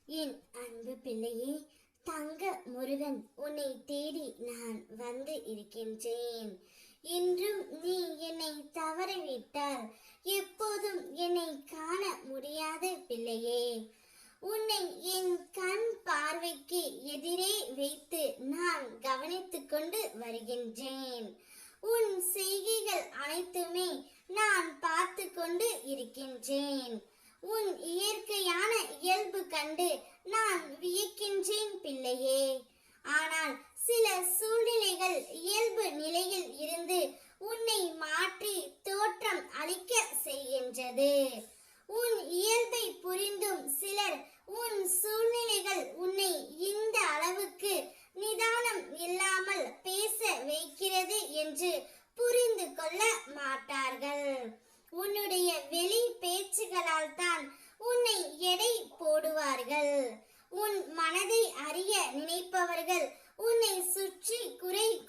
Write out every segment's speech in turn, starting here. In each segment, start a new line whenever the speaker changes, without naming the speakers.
என் அன்பு பிள்ளையே, தங்க முருகன் உன்னை தேடி நான் வந்து இருக்கின்றேன். இன்றும் நீ என்னை தவறவிட்டால் எப்போதும் என்னை காண முடியாத பிள்ளையே. உன்னை என் கண் பார்வைக்கு எதிரே வைத்து நான் கவனித்துக் கொண்டு வருகின்றேன். உன் செய்கைகள் அனைத்துமே நான் பார்த்து கொண்டு இருக்கின்றேன். உன் இயற்கையான இயல்பு கண்டு நான் வியக்கின்றேன் பிள்ளையே. ஆனால் சில சூழ்நிலைகள் இயல்பு நிலையில் இருந்து உன்னை மாற்றி தோற்றம் அளிக்க செய்கின்றது. உன் இயல்பை புரிந்தும் சிலர் உன் சூழ்நிலைகள் உன்னை இந்த அளவுக்கு நிதானம் இல்லாமல் பேச வைக்கிறது என்று புரிந்து கொள்ள மாட்டார்கள். உன்னுடைய வெளி பேச்சுகளால் தான் உன்னை எடை போடுவார்கள். உன் மனதை அறிய நினைப்பவர்கள் உன்னை சுற்றி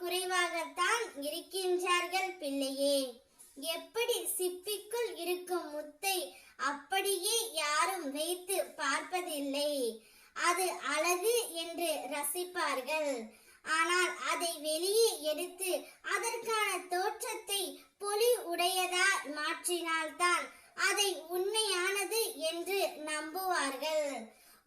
குறைவாகத்தான் இருக்கின்றார்கள் பிள்ளையே. எப்படி சிப்பிக்குள் இருக்கும் முத்தை அப்படியே யாரும் வைத்து பார்ப்பதில்லை. அது அழகு என்று ரசிப்பார்கள். ஆனால் அதை வெளியே எடுத்து அதற்கான தோற்றத்தை பொலி உடையதா மாற்றினால்தான் அதை உண்மையானது என்று நம்புவார்கள்.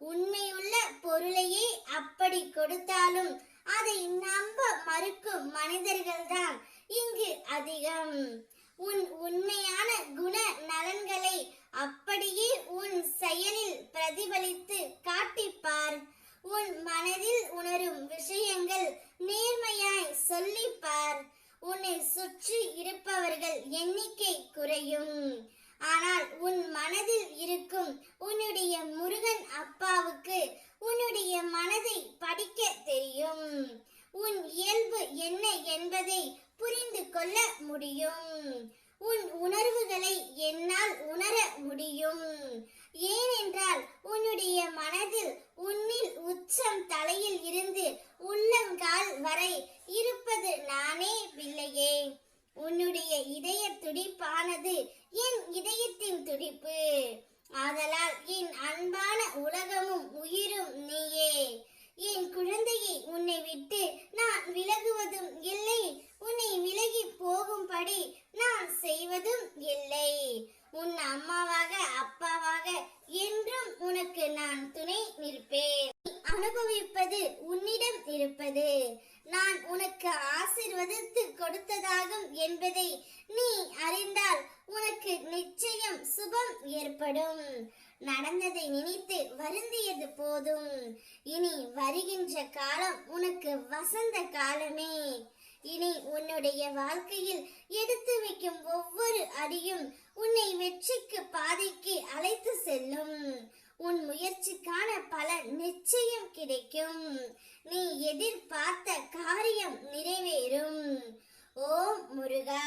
உண்மையுள்ள பொருளையே அப்படி கொடுத்தாலும் அதை நம்ப மறுக்கும் மனிதர்கள்தான் இங்கு அதிகம். உன் உண்மையான குண நலன்களை அப்படியே உன் செயலில் பிரதிபலித்து காட்டிப்பார். உன் மனதில் உணரும் விஷயங்கள் நேர்மையாய் சொல்லிப்பார். உன்னை சுற்றி இருப்பவர்கள் எண்ணிக்கை குறையும். ஆனால் உன் மனதில் இருக்கும் உன்னுடைய முருகன் அப்பாவுக்கு உன்னுடைய மனதை படிக்க தெரியும். உன் இயல்பு என்ன என்பதை புரிந்து கொள்ள முடியும். உன் உணர்வுகளை என்னால் உணர முடியும். ஏனென்றால் உன்னுடைய மனதில் உன்னில் உச்சம் தலையில் இருந்து உள்ளங்கால் வரை இருப்பது நானே பிள்ளையே. உன்னுடைய இதய துடிப்பானது என் இதயத்தின் துடிப்பு. ஆதலால் என் அன்பான உலகமும் உயிரும் நீயே. என் குழந்தையை உன்னை விட்டு நான் விலகுவதும் இல்லை, உன்னை விலகி போகும்படி நான் செய்வதும் இல்லை. உன் அம்மாவாக அப்பாவாக என்றும் உனக்கு நான் துணை நிற்பேன். அனுபவிப்பது உன்னிடம் இருப்பது நான் உனக்கு ஆசீர்வதித்து கொடுத்ததாகும் என்பதை நீ அறிந்தால் உனக்கு நிச்சயம் சுபம் ஏற்படும். நடந்ததை நினைத்து வருந்தியது போதும். இனி வருகின்ற காலம் உனக்கு வசந்த காலமே. இனி உன்னுடைய வாழ்க்கையில் எடுத்து வைக்கும் ஒவ்வொரு அடியும் உன்னை வெற்றிக்கு பாதைக்கு அழைத்து செல்லும். உன் முயற்சிக்கான பலன் நிச்சயம் கிடைக்கும். நீ எதிர்பார்த்த காரியம் நிறைவேறும். ஓம் முருகா.